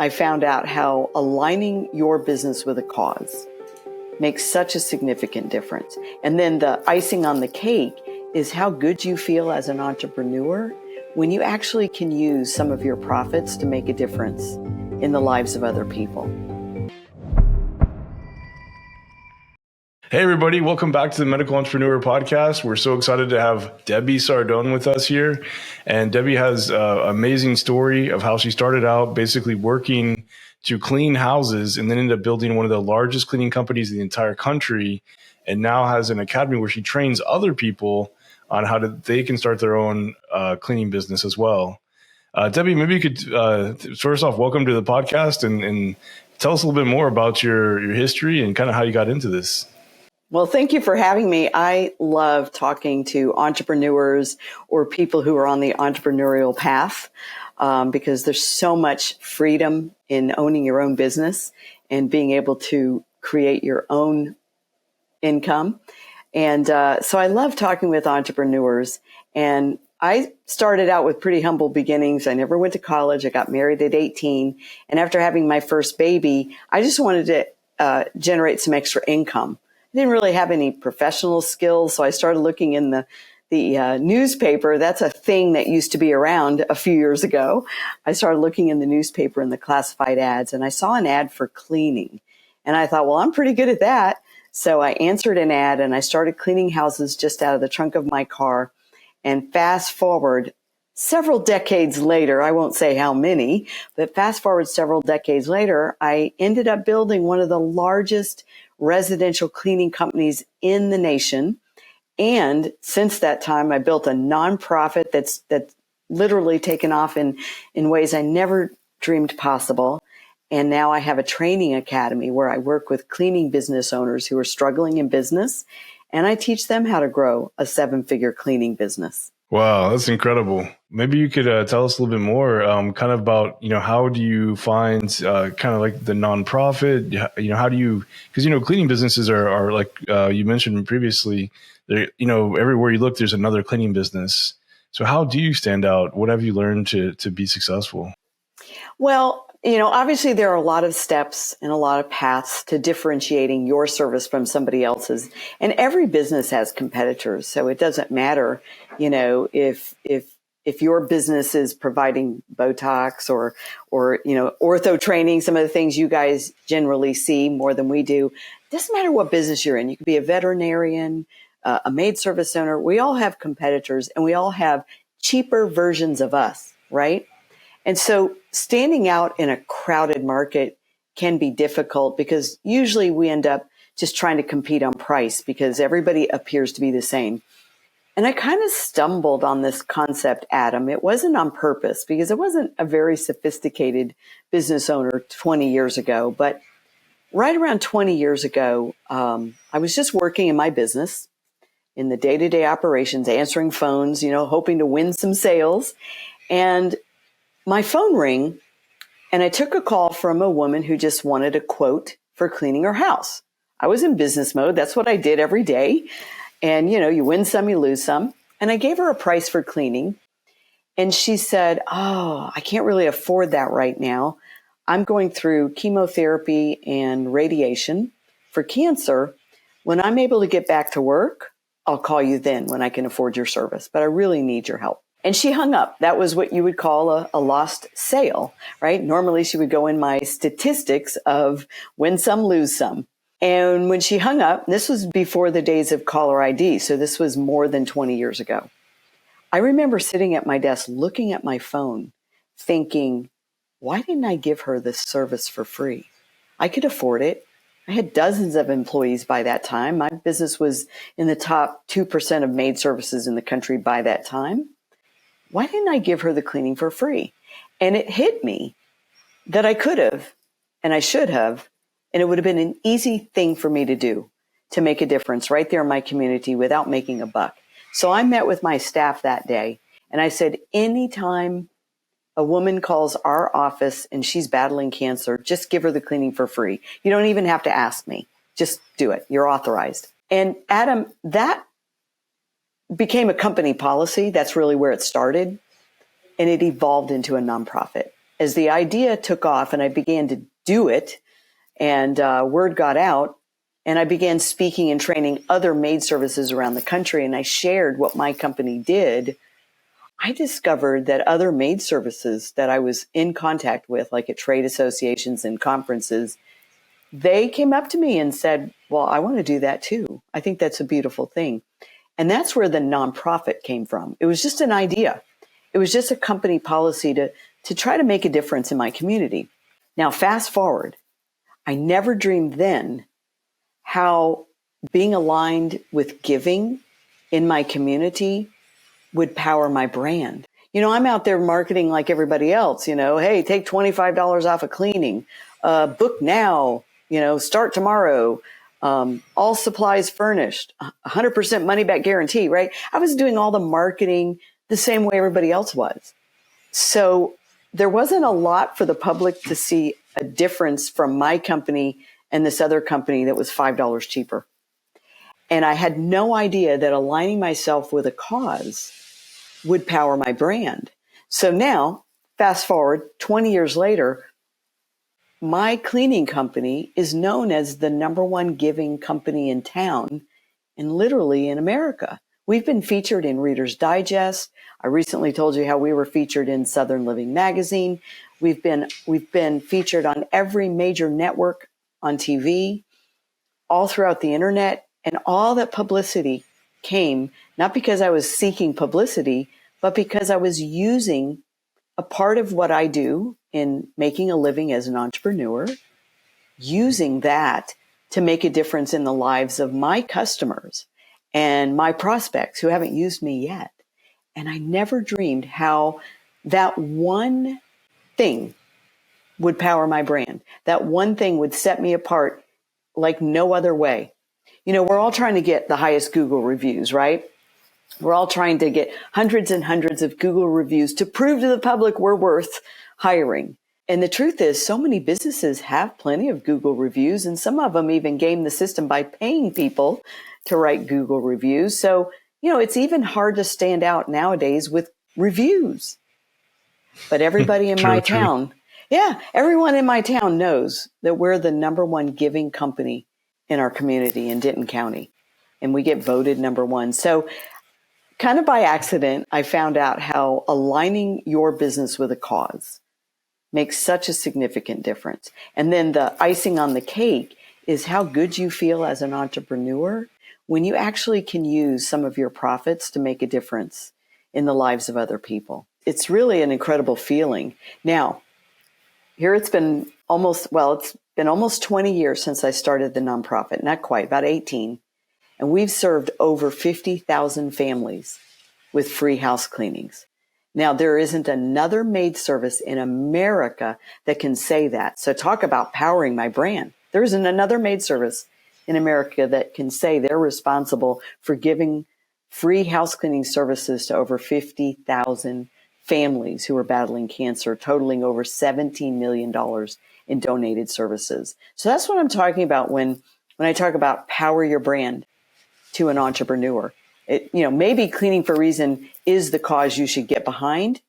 I found out how aligning your business with a cause makes such a significant difference. And then the icing on the cake is how good you feel as an entrepreneur when you actually can use some of your profits to make a difference in the lives of other people. Hey, everybody. Welcome back to the Medical Entrepreneur Podcast. We're so excited to have Debbie Sardone with us here. And Debbie has an amazing story of how she started out basically working to clean houses and then ended up building one of the largest cleaning companies in the entire country, and now has an academy where she trains other people on how they can start their own cleaning business as well. Debbie, maybe you could, first off, welcome to the podcast and tell us a little bit more about your history and kind of how you got into this. Well, thank you for having me. I love talking to entrepreneurs or people who are on the entrepreneurial path because there's so much freedom in owning your own business and being able to create your own income. And so I love talking with entrepreneurs. And I started out with pretty humble beginnings. I never went to college. I got married at 18. And after having my first baby, I just wanted to generate some extra income. I didn't really have any professional skills, so I started looking in the newspaper. That's a thing that used to be around a few years ago. I started looking in the newspaper in the classified ads, and I saw an ad for cleaning. And I thought, well, I'm pretty good at that. So I answered an ad, and I started cleaning houses just out of the trunk of my car. And fast forward several decades later, I won't say how many, but fast forward several decades later, I ended up building one of the largest residential cleaning companies in the nation. And since that time, I built a nonprofit that's literally taken off in ways I never dreamed possible. And now I have a training academy where I work with cleaning business owners who are struggling in business, and I teach them how to grow a 7-figure cleaning business. Wow, that's incredible. Maybe you could tell us a little bit more kind of about, how do you find kind of like the nonprofit, how do you, because, cleaning businesses are like you mentioned previously, everywhere you look, there's another cleaning business. So how do you stand out? What have you learned to be successful? Well, obviously there are a lot of steps and a lot of paths to differentiating your service from somebody else's. And every business has competitors. So it doesn't matter, if your business is providing Botox or ortho training, some of the things you guys generally see more than we do. It doesn't matter what business you're in. You could be a veterinarian, a maid service owner. We all have competitors and we all have cheaper versions of us, right? And so standing out in a crowded market can be difficult because usually we end up just trying to compete on price because everybody appears to be the same. And I kind of stumbled on this concept, Adam. It wasn't on purpose because I wasn't a very sophisticated business owner 20 years ago. But right around 20 years ago, I was just working in my business in the day-to-day operations, answering phones, hoping to win some sales. And my phone rang, and I took a call from a woman who just wanted a quote for cleaning her house. I was in business mode. That's what I did every day. And, you win some, you lose some. And I gave her a price for cleaning. And she said, oh, I can't really afford that right now. I'm going through chemotherapy and radiation for cancer. When I'm able to get back to work, I'll call you then when I can afford your service. But I really need your help. And she hung up. That was what you would call a lost sale, right? Normally she would go in my statistics of win some, lose some. And when she hung up, this was before the days of caller ID. So this was more than 20 years ago. I remember sitting at my desk, looking at my phone, thinking, why didn't I give her this service for free? I could afford it. I had dozens of employees by that time. My business was in the top 2% of maid services in the country by that time. Why didn't I give her the cleaning for free? And it hit me that I could have, and I should have, and it would have been an easy thing for me to do to make a difference right there in my community without making a buck. So I met with my staff that day, and I said, anytime a woman calls our office and she's battling cancer, just give her the cleaning for free. You don't even have to ask me. Just do it. You're authorized. And Adam, that became a company policy. That's really where it started. And it evolved into a nonprofit. as the idea took off and I began to do it, and word got out, and I began speaking and training other maid services around the country, and I shared what my company did, I discovered that other maid services that I was in contact with, like at trade associations and conferences, they came up to me and said, well, I want to do that too. I think that's a beautiful thing. And that's where the nonprofit came from. It was just an idea. It was just a company policy to try to make a difference in my community. Now, fast forward, I never dreamed then how being aligned with giving in my community would power my brand. I'm out there marketing like everybody else, hey, take $25 off of cleaning, book now, start tomorrow, all supplies furnished, 100% money back guarantee, right? I was doing all the marketing the same way everybody else was. So there wasn't a lot for the public to see a difference from my company and this other company that was $5 cheaper. And I had no idea that aligning myself with a cause would power my brand. So now, fast forward 20 years later, my cleaning company is known as the number one giving company in town and literally in America. We've been featured in Reader's Digest. I recently told you how we were featured in Southern Living magazine. We've been featured on every major network on TV, all throughout the internet, and all that publicity came not because I was seeking publicity, but because I was using a part of what I do in making a living as an entrepreneur, using that to make a difference in the lives of my customers and my prospects who haven't used me yet. And I never dreamed how that one thing would power my brand. That one thing would set me apart like no other way. We're all trying to get the highest Google reviews, right? We're all trying to get hundreds and hundreds of Google reviews to prove to the public we're worth hiring. And the truth is, so many businesses have plenty of Google reviews, and some of them even game the system by paying people to write Google reviews. So, it's even hard to stand out nowadays with reviews. But everybody in my town, everyone in my town knows that we're the number one giving company in our community in Denton County. And we get voted number one. So kind of by accident, I found out how aligning your business with a cause makes such a significant difference. And then the icing on the cake is how good you feel as an entrepreneur when you actually can use some of your profits to make a difference in the lives of other people. It's really an incredible feeling. Now, here it's been almost 20 years since I started the nonprofit, not quite, about 18. And we've served over 50,000 families with free house cleanings. Now, there isn't another maid service in America that can say that. So talk about powering my brand. There isn't another maid service in America that can say they're responsible for giving free house cleaning services to over 50,000 families who are battling cancer, totaling over $17 million in donated services. So that's what I'm talking about when I talk about power your brand to an entrepreneur. Maybe Cleaning for a Reason is the cause you should get behind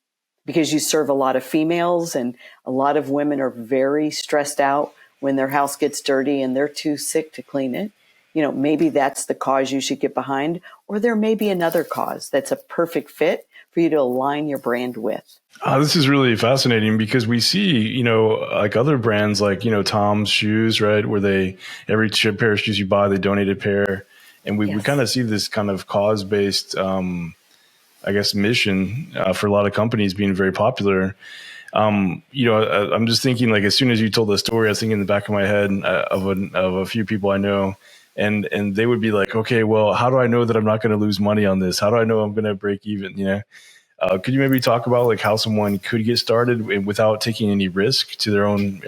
because you serve a lot of females and a lot of women are very stressed out when their house gets dirty and they're too sick to clean it. Maybe that's the cause you should get behind, or there may be another cause that's a perfect fit for you to align your brand with. This is really fascinating because we see, like other brands like, Tom's shoes, right? Where every pair of shoes you buy, they donate a pair. And we kind of see this kind of cause-based, mission for a lot of companies being very popular. I'm just thinking, like, as soon as you told the story, I was thinking in the back of my head of a few people I know, and they would be like, okay, well, how do I know that I'm not going to lose money on this? How do I know I'm going to break even? Could you maybe talk about like how someone could get started without taking any risk to their own,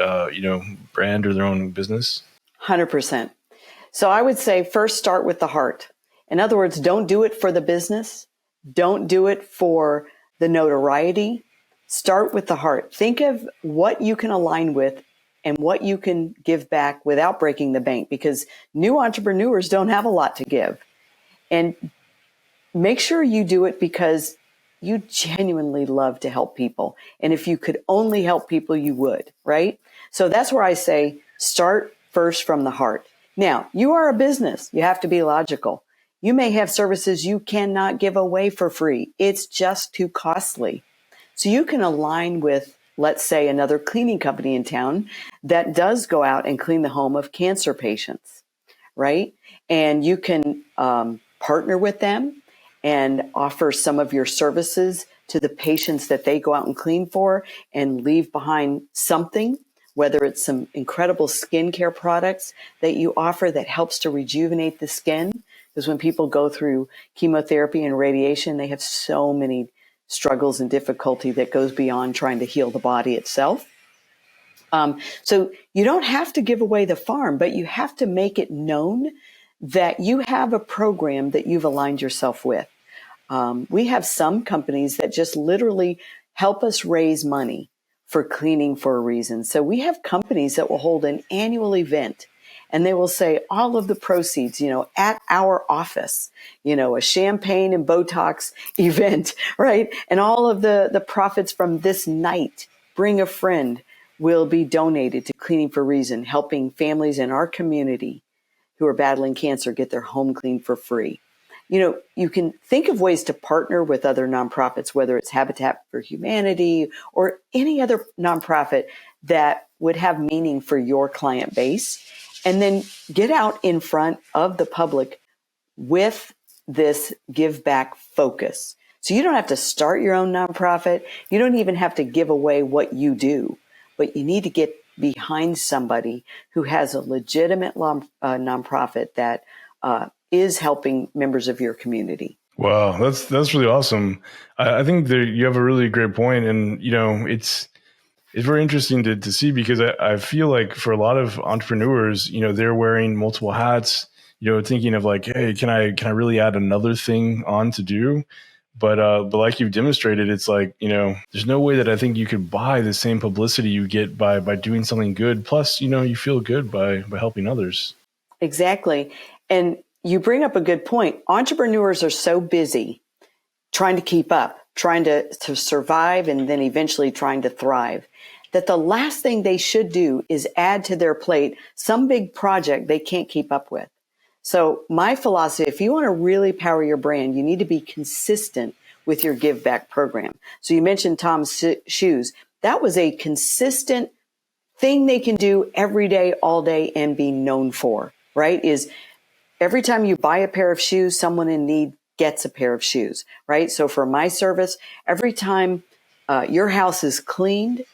brand or their own business? 100%. So I would say first start with the heart. In other words, don't do it for the business. Don't do it for the notoriety. Start with the heart. Think of what you can align with and what you can give back without breaking the bank, because new entrepreneurs don't have a lot to give. And make sure you do it because you genuinely love to help people. And if you could only help people, you would, right? So that's where I say start first from the heart. Now, you are a business. You have to be logical. You may have services you cannot give away for free. It's just too costly. So you can align with, let's say, another cleaning company in town that does go out and clean the home of cancer patients, right? And you can partner with them and offer some of your services to the patients that they go out and clean for and leave behind something, whether it's some incredible skincare products that you offer that helps to rejuvenate the skin. Because when people go through chemotherapy and radiation, they have so many struggles and difficulty that goes beyond trying to heal the body itself. So you don't have to give away the farm, but you have to make it known that you have a program that you've aligned yourself with. We have some companies that just literally help us raise money for cleaning for a reason. So we have companies that will hold an annual event and they will say all of the proceeds, at our office, a champagne and Botox event, right? And all of the profits from this night, bring a friend, will be donated to Cleaning for a Reason, helping families in our community who are battling cancer get their home cleaned for free. You can think of ways to partner with other nonprofits, whether it's Habitat for Humanity or any other nonprofit that would have meaning for your client base, and then get out in front of the public with this give back focus. So you don't have to start your own nonprofit. You don't even have to give away what you do, but you need to get behind somebody who has a legitimate nonprofit that is helping members of your community. Wow, that's really awesome. I think that you have a really great point, and it's very interesting to see, because I feel like for a lot of entrepreneurs, they're wearing multiple hats, thinking of like, hey, can I really add another thing on to do? But like you've demonstrated, it's like, there's no way that I think you could buy the same publicity you get by doing something good. Plus, you feel good by helping others. Exactly. And you bring up a good point. Entrepreneurs are so busy trying to keep up, trying to survive, and then eventually trying to thrive, that the last thing they should do is add to their plate some big project they can't keep up with. So my philosophy, if you want to really power your brand, you need to be consistent with your give back program. So you mentioned Tom's Shoes. That was a consistent thing they can do every day, all day, and be known for, right? Is every time you buy a pair of shoes, someone in need gets a pair of shoes, right? So for my service, every time your house is cleaned,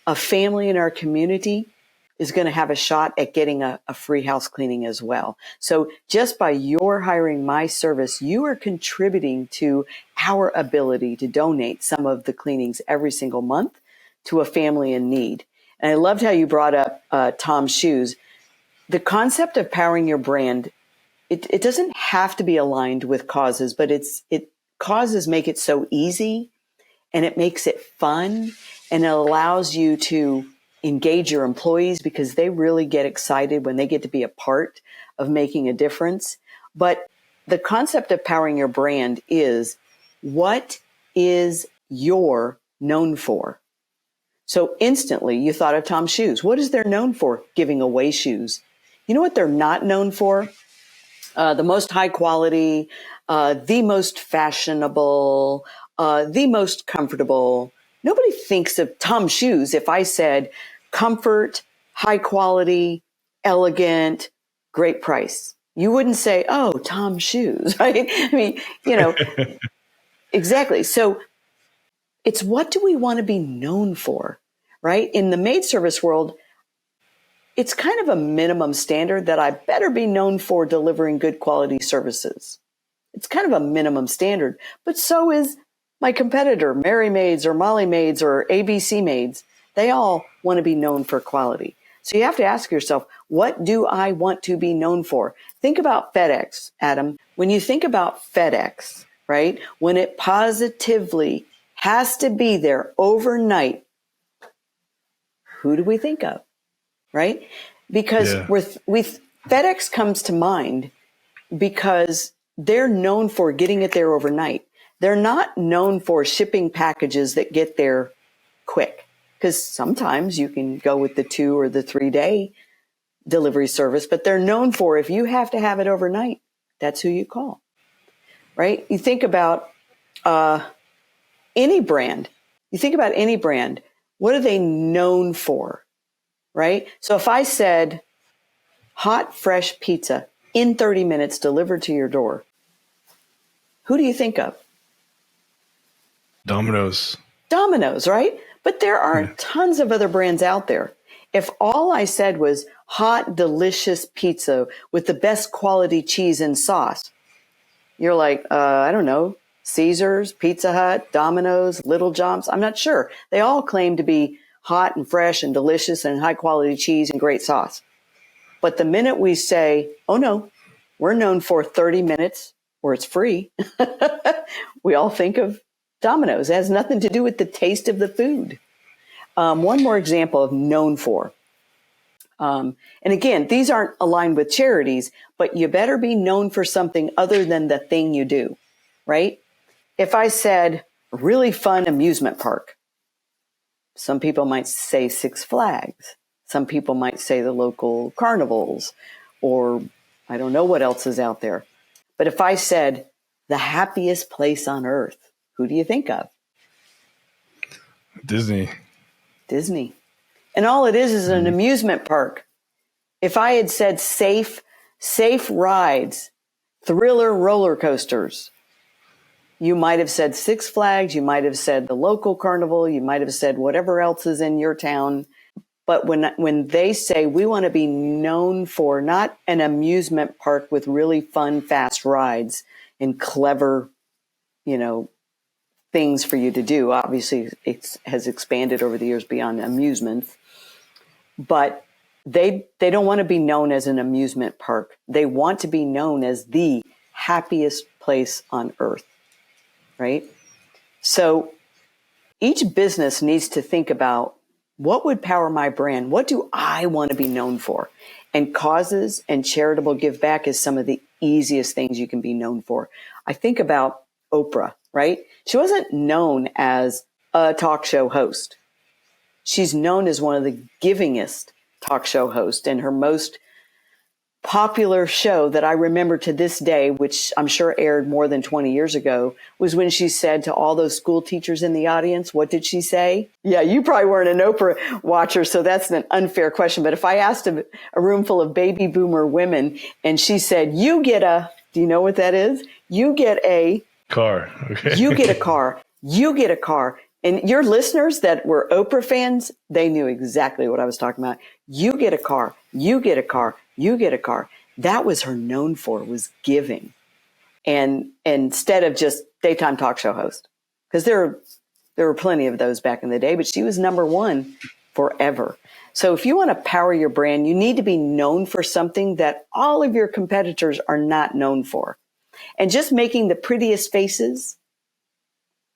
a family in our community is going to have a shot at getting a free house cleaning as well. So just by your hiring my service, you are contributing to our ability to donate some of the cleanings every single month to a family in need. And I loved how you brought up Tom's Shoes. The concept of powering your brand, it doesn't have to be aligned with causes, but causes make it so easy, and it makes it fun, and it allows you to engage your employees because they really get excited when they get to be a part of making a difference. But the concept of powering your brand is, what is your known for? So instantly you thought of Tom's Shoes. What is they're known for? Giving away shoes. You know what they're not known for? The most high quality, the most fashionable, the most comfortable. Nobody thinks of Tom's Shoes if I said comfort, high quality, elegant, great price. You wouldn't say, oh, Tom's Shoes, right? I mean, exactly. So it's, what do we want to be known for, right? In the maid service world, it's kind of a minimum standard that I better be known for delivering good quality services. It's kind of a minimum standard, but so is my competitor, Mary Maids or Molly Maids or ABC Maids. They all want to be known for quality. So you have to ask yourself, what do I want to be known for? Think about FedEx, Adam. When you think about FedEx, right, when it positively has to be there overnight, who do we think of? Right? Because with FedEx comes to mind because they're known for getting it there overnight. They're not known for shipping packages that get there quick, because sometimes you can go with the 2 or the 3 day delivery service, but they're known for, if you have to have it overnight, that's who you call, right? You think about any brand. What are they known for, right? So if I said hot, fresh pizza in 30 minutes delivered to your door, who do you think of? Domino's. Domino's, right? But there are tons of other brands out there. If all I said was hot, delicious pizza with the best quality cheese and sauce, you're like, I don't know, Caesar's, Pizza Hut, Domino's, Little John's. I'm not sure. They all claim to be hot and fresh and delicious and high quality cheese and great sauce. But the minute we say, oh no, we're known for 30 minutes or it's free, we all think of Domino's. It has nothing to do with the taste of the food. One more example of known for. And again, these aren't aligned with charities, but you better be known for something other than the thing you do, right? If I said really fun amusement park, some people might say Six Flags. Some people might say the local carnivals, or I don't know what else is out there. But if I said the happiest place on earth, who do you think of? Disney. And all it is an amusement park. If I had said safe rides, thriller roller coasters, you might have said Six Flags, you might have said the local carnival, you might have said whatever else is in your town. But when they say we want to be known for not an amusement park with really fun, fast rides and clever, things for you to do. Obviously, it has expanded over the years beyond amusements. But they don't want to be known as an amusement park. They want to be known as the happiest place on earth, right? So each business needs to think about, what would power my brand? What do I want to be known for? And causes and charitable give back is some of the easiest things you can be known for. I think about Oprah, right? She wasn't known as a talk show host. She's known as one of the givingest talk show hosts, and her most popular show that I remember to this day, which I'm sure aired more than 20 years ago, was when she said to all those school teachers in the audience, what did she say? Yeah, you probably weren't an Oprah watcher, so that's an unfair question. But if I asked a room full of baby boomer women and she said, do you know what that is? You get a car. Okay. You get a car. You get a car. And your listeners that were Oprah fans, they knew exactly what I was talking about. You get a car. You get a car. You get a car. That was her known for, was giving. And instead of just daytime talk show host, because there were plenty of those back in the day, but she was number one forever. So if you want to power your brand, you need to be known for something that all of your competitors are not known for. And just making the prettiest faces,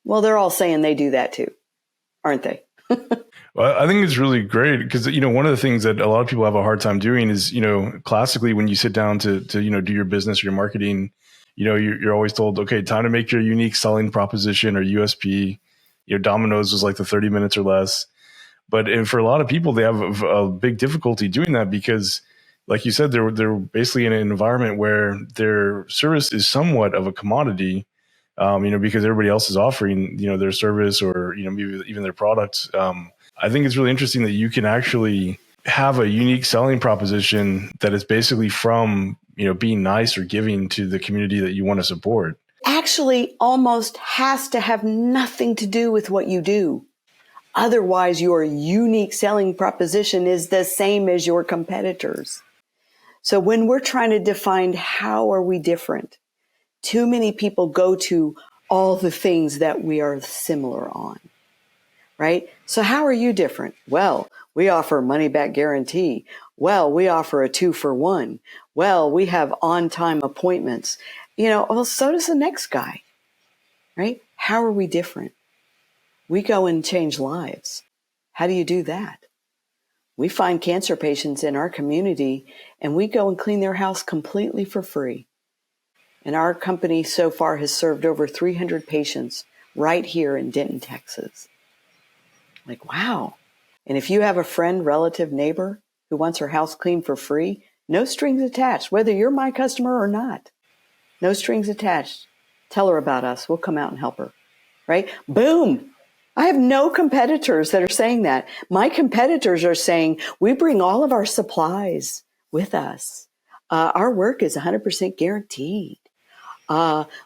well, they're all saying they do that too, aren't they? Well, I think it's really great because, one of the things that a lot of people have a hard time doing is, classically when you sit down to do your business or your marketing, you're always told, okay, time to make your unique selling proposition or USP. Domino's was like the 30 minutes or less. But for a lot of people, they have a big difficulty doing that because, like you said, they're basically in an environment where their service is somewhat of a commodity, because everybody else is offering, their service or, maybe even their products. I think it's really interesting that you can actually have a unique selling proposition that is basically from, being nice or giving to the community that you want to support. Actually, almost has to have nothing to do with what you do. Otherwise, your unique selling proposition is the same as your competitors. So when we're trying to define how are we different, too many people go to all the things that we are similar on, right? So how are you different? Well, we offer money back guarantee. Well, we offer a 2-for-1. Well, we have on-time appointments. Well, so does the next guy, right? How are we different? We go and change lives. How do you do that? We find cancer patients in our community and we go and clean their house completely for free. And our company so far has served over 300 patients right here in Denton, Texas. Like, wow. And if you have a friend, relative, neighbor who wants her house cleaned for free, no strings attached, whether you're my customer or not, no strings attached. Tell her about us. We'll come out and help her. Right? Boom. I have no competitors that are saying that. My competitors are saying, we bring all of our supplies with us. Our work is 100% guaranteed.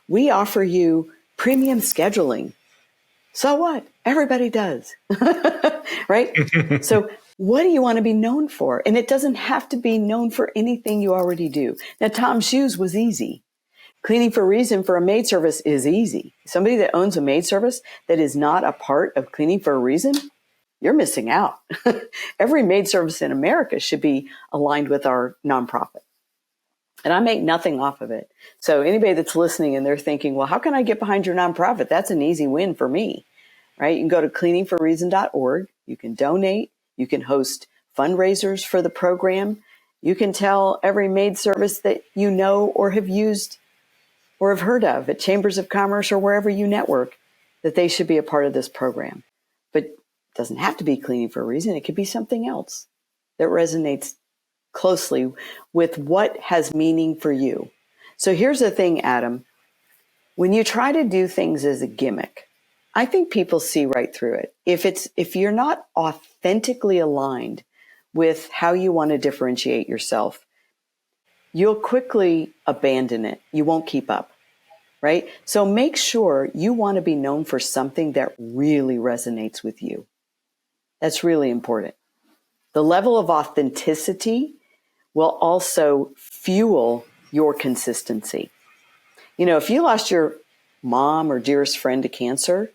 We offer you premium scheduling. So what? Everybody does. Right? So what do you want to be known for? And it doesn't have to be known for anything you already do. Now, Tom's Shoes was easy. Cleaning for a Reason for a maid service is easy. Somebody that owns a maid service that is not a part of Cleaning for a Reason, you're missing out. Every maid service in America should be aligned with our nonprofit. And I make nothing off of it. So anybody that's listening and they're thinking, well, how can I get behind your nonprofit? That's an easy win for me, right? You can go to cleaningforreason.org. You can donate. You can host fundraisers for the program. You can tell every maid service that you know or have used or have heard of at Chambers of Commerce or wherever you network that they should be a part of this program. But it doesn't have to be Cleaning for a Reason. It could be something else that resonates closely with what has meaning for you. So here's the thing, Adam. When you try to do things as a gimmick, I think people see right through it. If you're not authentically aligned with how you want to differentiate yourself, you'll quickly abandon it. You won't keep up, right? So make sure you want to be known for something that really resonates with you. That's really important. The level of authenticity will also fuel your consistency. You know, if you lost your mom or dearest friend to cancer,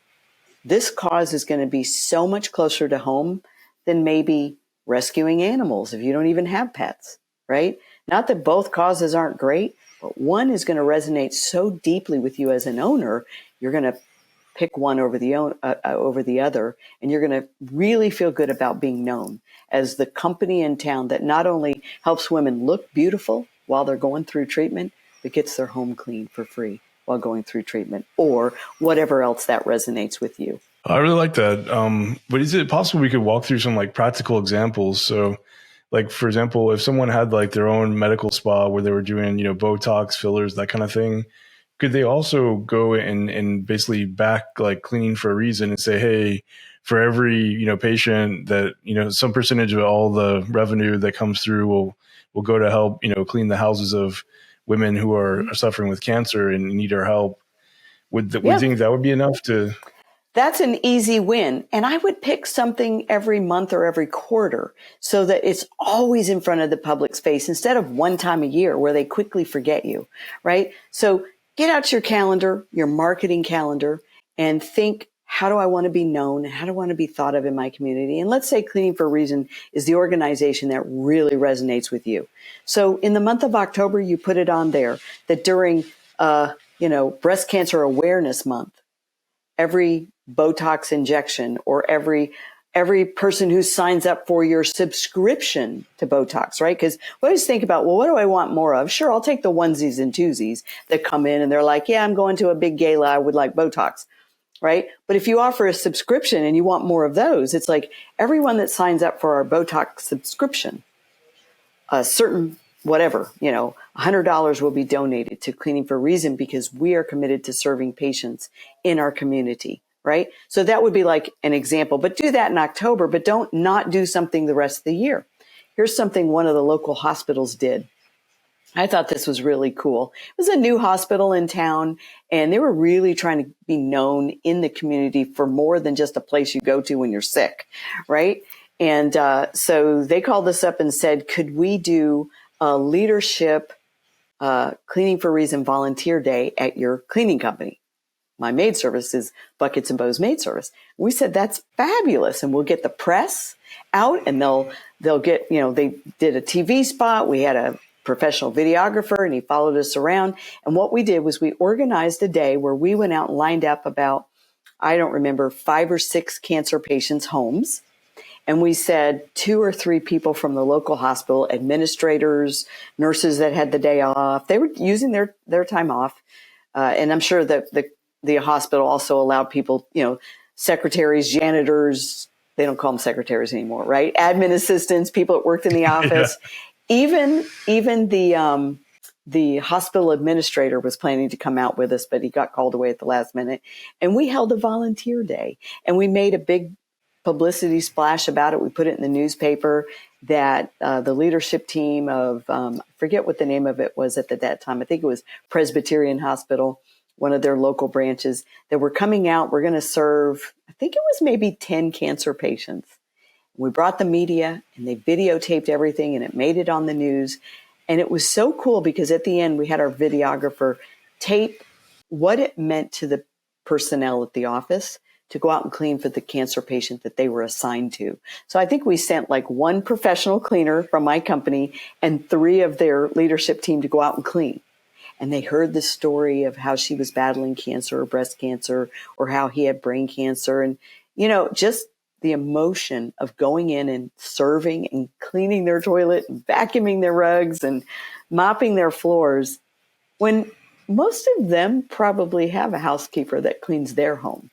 this cause is going to be so much closer to home than maybe rescuing animals if you don't even have pets, right? Not that both causes aren't great, but one is going to resonate so deeply with you as an owner, you're going to pick one over the other, and you're going to really feel good about being known as the company in town that not only helps women look beautiful while they're going through treatment, but gets their home clean for free while going through treatment, or whatever else that resonates with you. I really like that. But is it possible we could walk through some like practical examples? So like, for example, if someone had like their own medical spa where they were doing, Botox, fillers, that kind of thing, could they also go and basically back like Cleaning for a Reason and say, hey, for every, patient that, some percentage of all the revenue that comes through will go to help, clean the houses of women who are suffering with cancer and need our help. Would you think that would be enough to... That's an easy win. And I would pick something every month or every quarter so that it's always in front of the public's face instead of one time a year where they quickly forget you, right? So get out your calendar, your marketing calendar, and think, how do I want to be known? How do I want to be thought of in my community? And let's say Cleaning for a Reason is the organization that really resonates with you. So in the month of October, you put it on there that during, Breast Cancer Awareness Month, every Botox injection or every person who signs up for your subscription to Botox, right? Because we always think about, well, what do I want more of? Sure, I'll take the onesies and twosies that come in and they're like, yeah, I'm going to a big gala. I would like Botox, right? But if you offer a subscription and you want more of those, it's like everyone that signs up for our Botox subscription, a certain whatever, $100 will be donated to Cleaning for a Reason because we are committed to serving patients in our community, right? So that would be like an example, but do that in October, but don't not do something the rest of the year. Here's something one of the local hospitals did. I thought this was really cool. It was a new hospital in town, and they were really trying to be known in the community for more than just a place you go to when you're sick, right? And so they called us up and said, could we do a leadership Cleaning for a Reason volunteer day at your cleaning company? My maid service is Buckets and Bows Maid Service. We said, that's fabulous. And we'll get the press out and they'll get, they did a TV spot. We had a professional videographer and he followed us around. And what we did was we organized a day where we went out and lined up about, I don't remember, 5 or 6 cancer patients' homes. And we said 2 or 3 people from the local hospital, administrators, nurses that had the day off, they were using their time off. And I'm sure that the hospital also allowed people, secretaries, janitors, they don't call them secretaries anymore, right? Admin assistants, people that worked in the office. Yeah. Even the hospital administrator was planning to come out with us, but he got called away at the last minute. And we held a volunteer day, and we made a big publicity splash about it. We put it in the newspaper that the leadership team of, I forget what the name of it was at that time. I think it was Presbyterian Hospital, one of their local branches, that were coming out. We're going to serve, I think it was maybe 10 cancer patients. We brought the media, and they videotaped everything, and it made it on the news. And it was so cool because at the end, we had our videographer tape what it meant to the personnel at the office to go out and clean for the cancer patient that they were assigned to. So I think we sent like 1 professional cleaner from my company and 3 of their leadership team to go out and clean. And they heard the story of how she was battling cancer or breast cancer, or how he had brain cancer. And, just the emotion of going in and serving and cleaning their toilet and vacuuming their rugs and mopping their floors, when most of them probably have a housekeeper that cleans their home.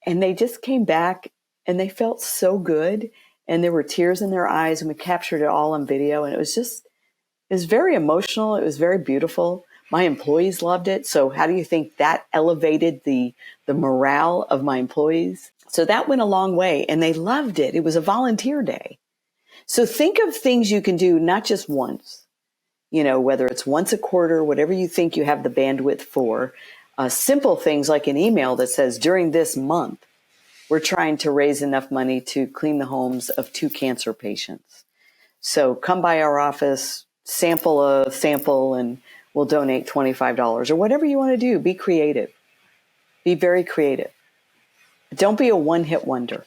And they just came back and they felt so good, and there were tears in their eyes, and we captured it all on video. And it was very emotional. It was very beautiful. My employees loved it. So how do you think that elevated the morale of my employees? So that went a long way, and they loved it. It was a volunteer day. So think of things you can do, not just once, whether it's once a quarter, whatever you think you have the bandwidth for. Simple things like an email that says, during this month, we're trying to raise enough money to clean the homes of 2 cancer patients. So come by our office, sample a sample, and we'll donate $25, or whatever you want to do. Be creative. Be very creative. Don't be a one-hit wonder.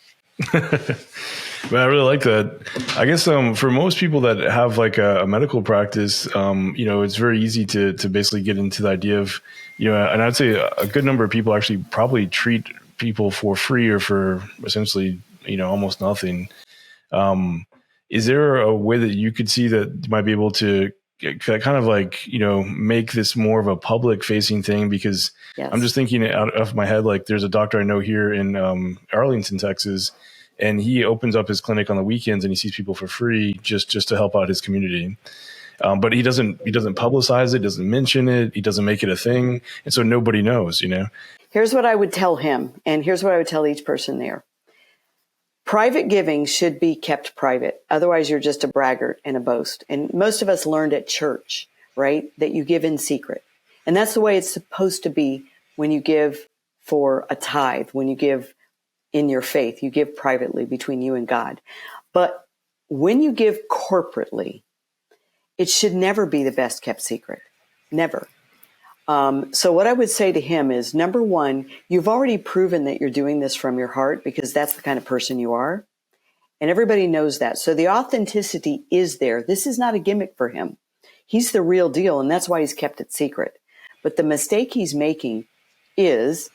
But I really like that. I guess for most people that have like a medical practice, it's very easy to basically get into the idea of, and I'd say a good number of people actually probably treat people for free or for essentially, almost nothing. Is there a way that you could see that you might be able to kind of like, make this more of a public facing thing? Because yes. I'm just thinking out of my head, like there's a doctor I know here in Arlington, Texas, and he opens up his clinic on the weekends and he sees people for free just to help out his community. But he doesn't publicize it, doesn't mention it. He doesn't make it a thing. And so nobody knows, Here's what I would tell him. And here's what I would tell each person there. Private giving should be kept private. Otherwise, you're just a braggart and a boast. And most of us learned at church, right, that you give in secret. And that's the way it's supposed to be when you give for a tithe, when you give in your faith. You give privately between you and God. But when you give corporately, it should never be the best kept secret. Never. So what I would say to him is, number one, you've already proven that you're doing this from your heart, because that's the kind of person you are. And everybody knows that. So the authenticity is there. This is not a gimmick for him. He's the real deal, and that's why he's kept it secret. But the mistake he's making is,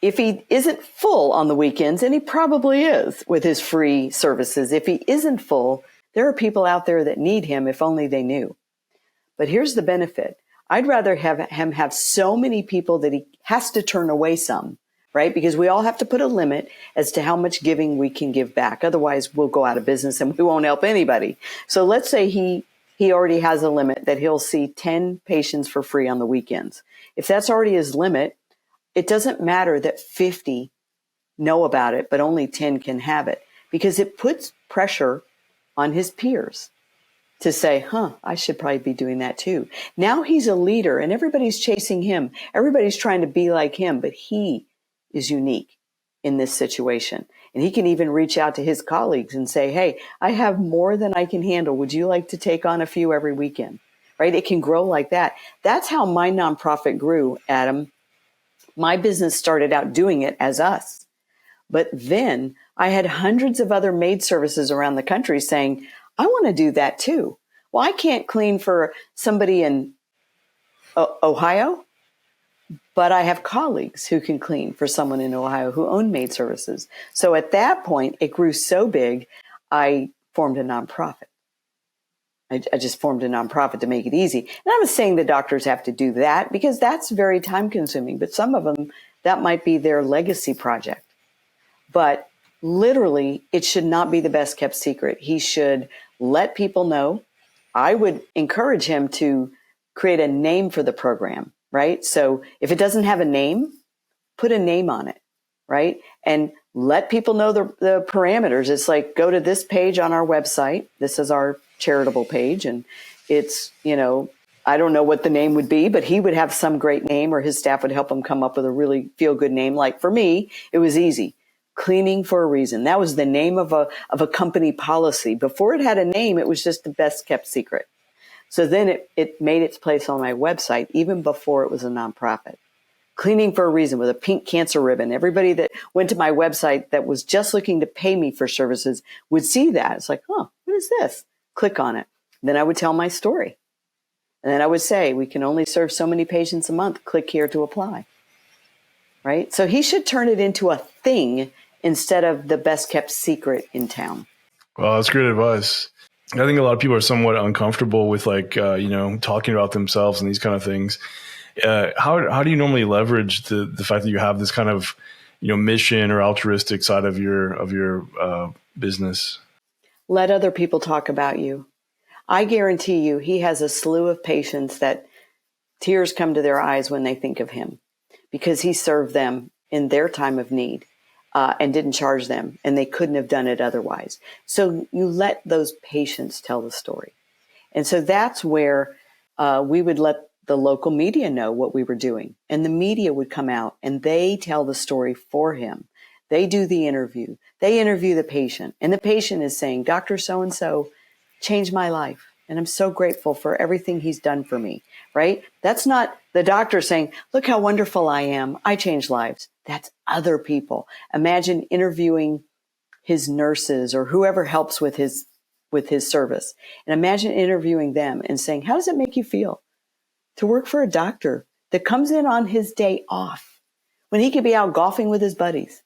if he isn't full on the weekends, and he probably is with his free services, if he isn't full, there are people out there that need him if only they knew. But here's the benefit. I'd rather have him have so many people that he has to turn away some, right? Because we all have to put a limit as to how much giving we can give back. Otherwise, we'll go out of business and we won't help anybody. So let's say he already has a limit that he'll see 10 patients for free on the weekends. If that's already his limit, it doesn't matter that 50 know about it, but only 10 can have it, because it puts pressure on his peers to say, I should probably be doing that too. Now he's a leader and everybody's chasing him. Everybody's trying to be like him, but he is unique in this situation. And he can even reach out to his colleagues and say, hey, I have more than I can handle. Would you like to take on a few every weekend? Right? It can grow like that. That's how my nonprofit grew, Adam. My business started out doing it as us. But then I had hundreds of other maid services around the country saying, I want to do that too. Well, I can't clean for somebody in Ohio, but I have colleagues who can clean for someone in Ohio who own maid services. So at that point, it grew so big, I formed a nonprofit. I just formed a nonprofit to make it easy. And I'm not saying the doctors have to do that because that's very time consuming, but some of them, that might be their legacy project. But literally, it should not be the best kept secret. He should let people know. I would encourage him to create a name for the program, right? So if it doesn't have a name, put a name on it, right? And let people know the parameters. It's like, go to this page on our website. This is our charitable page. And it's, I don't know what the name would be, but he would have some great name, or his staff would help him come up with a really feel good name. Like for me, it was easy. Cleaning for a Reason. That was the name of a company policy. Before it had a name, it was just the best kept secret. So then it made its place on my website, even before it was a nonprofit. Cleaning for a Reason with a pink cancer ribbon. Everybody that went to my website that was just looking to pay me for services would see that. It's like, oh, what is this? Click on it. Then I would tell my story. And then I would say, we can only serve so many patients a month. Click here to apply. Right? So he should turn it into a thing instead of the best kept secret in town. Well, that's great advice. I think a lot of people are somewhat uncomfortable with talking about themselves and these kind of things. How do you normally leverage the fact that you have this kind of, mission or altruistic side of your business? Let other people talk about you. I guarantee you, he has a slew of patients that tears come to their eyes when they think of him because he served them in their time of need and didn't charge them, and they couldn't have done it otherwise. So you let those patients tell the story. And so that's where we would let the local media know what we were doing. And the media would come out and they tell the story for him. They do the interview. They interview the patient. And the patient is saying, Dr. So-and-so changed my life. And I'm so grateful for everything he's done for me, right? That's not the doctor saying, look how wonderful I am. I changed lives. That's other people. Imagine interviewing his nurses or whoever helps with his service. And imagine interviewing them and saying, how does it make you feel to work for a doctor that comes in on his day off when he could be out golfing with his buddies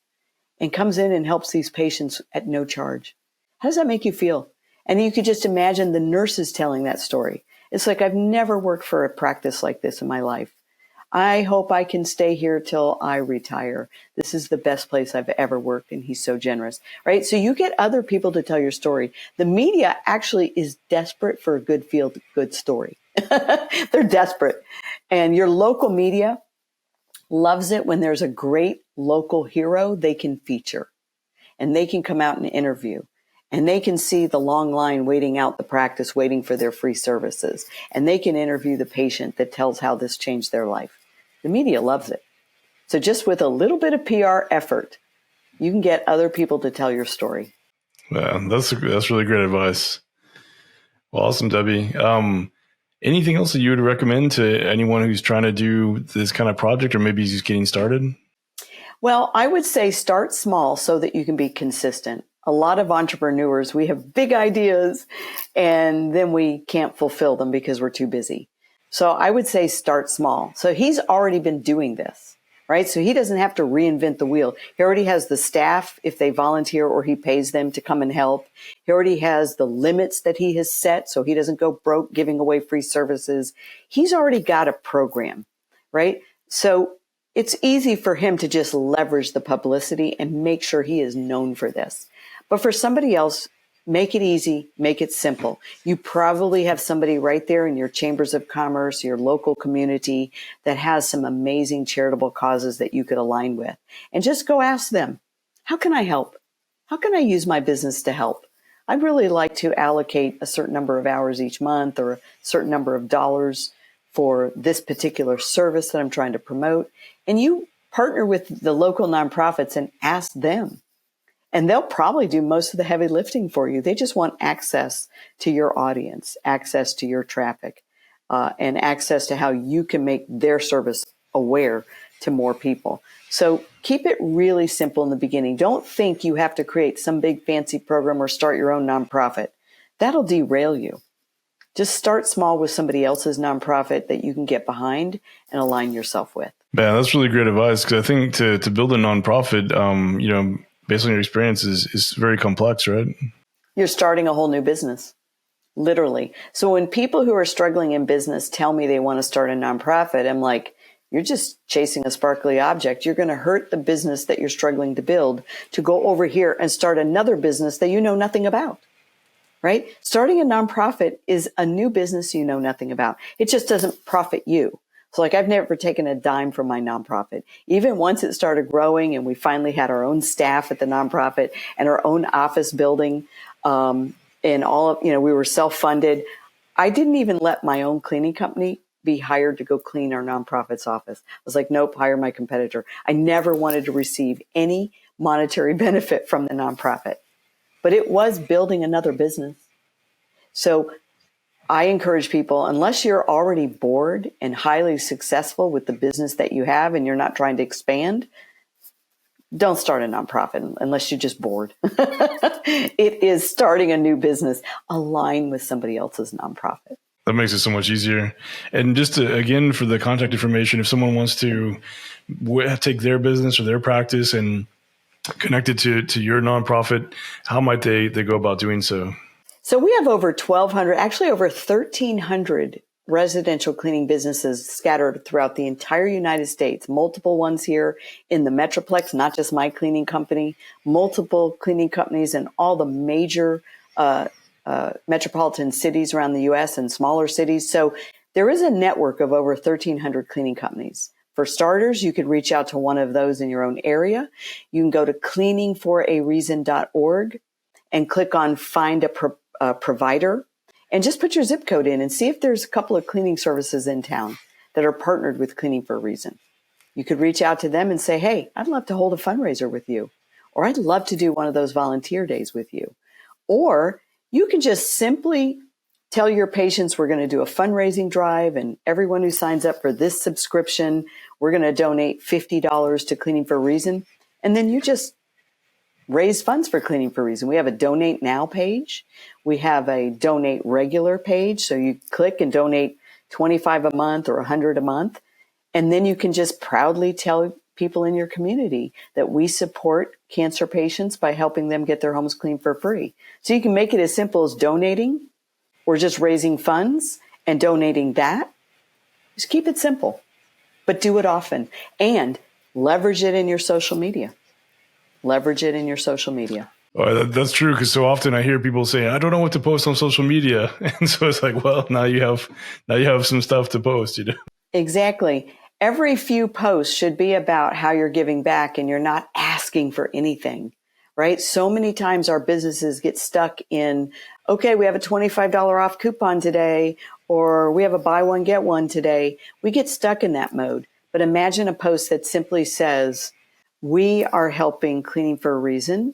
and comes in and helps these patients at no charge? How does that make you feel? And you could just imagine the nurses telling that story. It's like, I've never worked for a practice like this in my life. I hope I can stay here till I retire. This is the best place I've ever worked, and he's so generous, right? So you get other people to tell your story. The media actually is desperate for a good story. They're desperate. And your local media loves it when there's a great local hero they can feature, and they can come out and interview. And they can see the long line waiting out the practice, waiting for their free services. And they can interview the patient that tells how this changed their life. The media loves it. So just with a little bit of PR effort, you can get other people to tell your story. Yeah, that's really great advice. Well, awesome, Debbie. Anything else that you would recommend to anyone who's trying to do this kind of project or maybe just getting started? Well, I would say start small so that you can be consistent. A lot of entrepreneurs, we have big ideas and then we can't fulfill them because we're too busy. So I would say start small. So he's already been doing this, right? So he doesn't have to reinvent the wheel. He already has the staff if they volunteer or he pays them to come and help. He already has the limits that he has set so he doesn't go broke giving away free services. He's already got a program, right? So it's easy for him to just leverage the publicity and make sure he is known for this. But for somebody else, make it easy, make it simple. You probably have somebody right there in your chambers of commerce, your local community that has some amazing charitable causes that you could align with. And just go ask them, how can I help? How can I use my business to help? I'd really like to allocate a certain number of hours each month or a certain number of dollars for this particular service that I'm trying to promote. And you partner with the local nonprofits and ask them. And they'll probably do most of the heavy lifting for you. They just want access to your audience, access to your traffic, and access to how you can make their service aware to more people. So keep it really simple in the beginning. Don't think you have to create some big fancy program or start your own nonprofit. That'll derail you. Just start small with somebody else's nonprofit that you can get behind and align yourself with. Man, that's really great advice, because I think to build a nonprofit, based on your experience, is very complex, right? You're starting a whole new business, literally. So when people who are struggling in business tell me they want to start a nonprofit, I'm like, you're just chasing a sparkly object. You're going to hurt the business that you're struggling to build to go over here and start another business that you know nothing about, right? Starting a nonprofit is a new business you know nothing about. It just doesn't profit you. So like I've never taken a dime from my nonprofit. Even once it started growing and we finally had our own staff at the nonprofit and our own office building, and all of, we were self-funded. I didn't even let my own cleaning company be hired to go clean our nonprofit's office. I was like, nope, hire my competitor. I never wanted to receive any monetary benefit from the nonprofit, but it was building another business. So I encourage people, unless you're already bored and highly successful with the business that you have and you're not trying to expand, don't start a nonprofit unless you're just bored. It is starting a new business. Align with somebody else's nonprofit. That makes it so much easier. And just to, again, for the contact information, if someone wants to take their business or their practice and connect it to your nonprofit, how might they go about doing so? So we have over 1,200, actually over 1,300 residential cleaning businesses scattered throughout the entire United States, multiple ones here in the Metroplex, not just my cleaning company, multiple cleaning companies in all the major metropolitan cities around the U.S. and smaller cities. So there is a network of over 1,300 cleaning companies. For starters, you could reach out to one of those in your own area. You can go to cleaningforareason.org and click on Find a Provider. And just put your zip code in and see if there's a couple of cleaning services in town that are partnered with Cleaning for a Reason. You could reach out to them and say, hey, I'd love to hold a fundraiser with you, or I'd love to do one of those volunteer days with you. Or you can just simply tell your patients we're going to do a fundraising drive, and everyone who signs up for this subscription, we're going to donate $50 to Cleaning for a Reason. And then you just raise funds for Cleaning for a Reason. We have a Donate Now page. We have a Donate Regular page. So you click and donate $25 a month or $100 a month. And then you can just proudly tell people in your community that we support cancer patients by helping them get their homes clean for free. So you can make it as simple as donating or just raising funds and donating that. Just keep it simple, but do it often and leverage it in your social media. Leverage it in your social media. Oh, that's true, because so often I hear people say, I don't know what to post on social media. And so it's like, well, now you have some stuff to post, Exactly. Every few posts should be about how you're giving back and you're not asking for anything, right? So many times our businesses get stuck in, okay, we have a $25 off coupon today, or we have a buy one, get one today. We get stuck in that mode. But imagine a post that simply says, we are helping Cleaning for a Reason.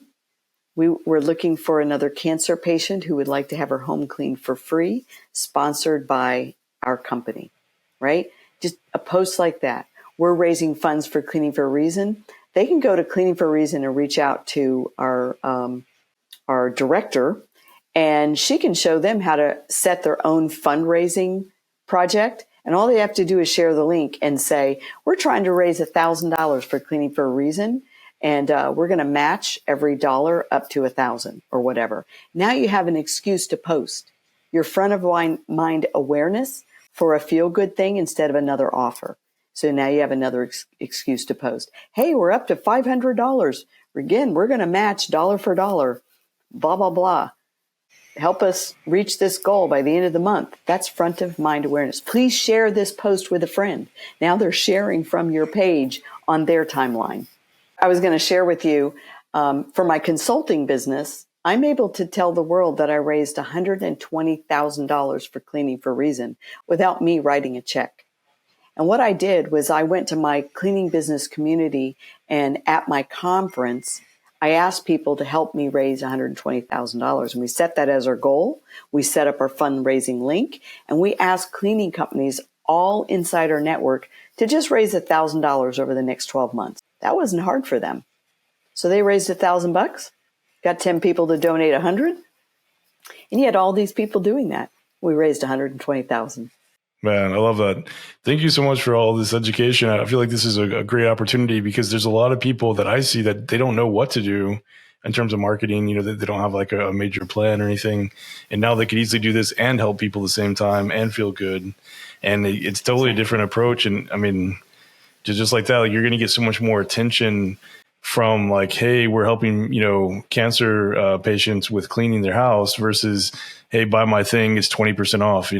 We're looking for another cancer patient who would like to have her home cleaned for free, sponsored by our company, right? Just a post like that. We're raising funds for Cleaning for a Reason. They can go to Cleaning for a Reason and reach out to our director, and she can show them how to set their own fundraising project. And all they have to do is share the link and say, we're trying to raise $1,000 for Cleaning for a Reason. And we're going to match every dollar up to 1,000 or whatever. Now you have an excuse to post. Your front of mind awareness for a feel good thing instead of another offer. So now you have another excuse to post. Hey, we're up to $500. Again, we're going to match dollar for dollar, blah, blah, blah. Help us reach this goal by the end of the month. That's front of mind awareness. Please share this post with a friend. Now they're sharing from your page on their timeline. I was going to share with you, for my consulting business, I'm able to tell the world that I raised $120,000 for Cleaning for a Reason without me writing a check. And what I did was I went to my cleaning business community, and at my conference, I asked people to help me raise $120,000. And we set that as our goal. We set up our fundraising link, and we asked cleaning companies all inside our network to just raise $1,000 over the next 12 months. That wasn't hard for them. So they raised $1,000, got 10 people to donate 100, and you had all these people doing that. We raised 120,000. Man, I love that. Thank you so much for all this education. I feel like this is a great opportunity because there's a lot of people that I see that they don't know what to do in terms of marketing. They don't have like a major plan or anything. And now they could easily do this and help people at the same time and feel good. And it's totally a different approach. And I mean, just like that, like you're going to get so much more attention from like, hey, we're helping, cancer patients with cleaning their house versus, hey, buy my thing, it's 20% off,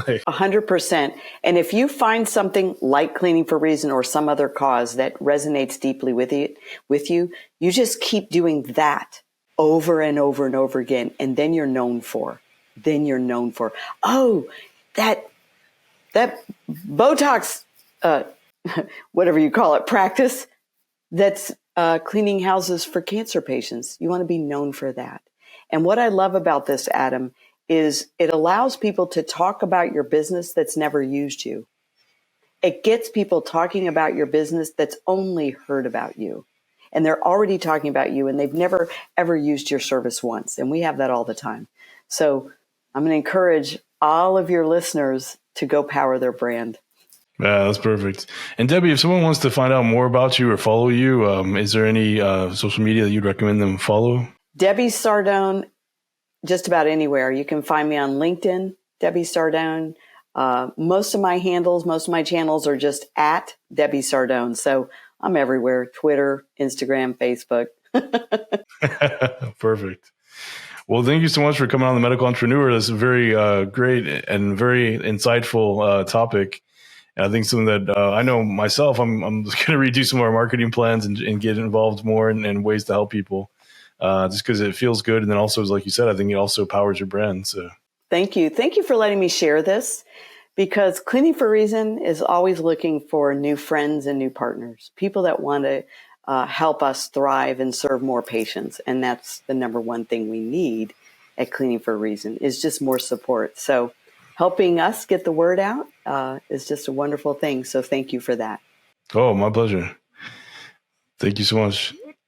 like, 100%. And if you find something like Cleaning for a Reason or some other cause that resonates deeply with you, you just keep doing that over and over and over again. And then you're known for. Oh, that Botox, whatever you call it, practice that's cleaning houses for cancer patients. You want to be known for that. And what I love about this, Adam, is it allows people to talk about your business that's never used you. It gets people talking about your business that's only heard about you. And they're already talking about you and they've never, ever used your service once. And we have that all the time. So I'm going to encourage all of your listeners to go power their brand. Yeah, that's perfect. And Debbie, if someone wants to find out more about you or follow you, is there any social media that you'd recommend them follow? Debbie Sardone, just about anywhere. You can find me on LinkedIn, Debbie Sardone. Most of my channels are just at Debbie Sardone. So I'm everywhere: Twitter, Instagram, Facebook. Perfect. Well, thank you so much for coming on The Medical Entrepreneur. That's a very great and very insightful topic. And I think something that I know myself, I'm going to redo some of our marketing plans and get involved more in ways to help people. Just because it feels good. And then also, like you said, I think it also powers your brand. So thank you. Thank you for letting me share this, because Cleaning for a Reason is always looking for new friends and new partners, people that want to help us thrive and serve more patients. And that's the number one thing we need at Cleaning for a Reason, is just more support. So helping us get the word out is just a wonderful thing. So thank you for that. Oh, my pleasure. Thank you so much.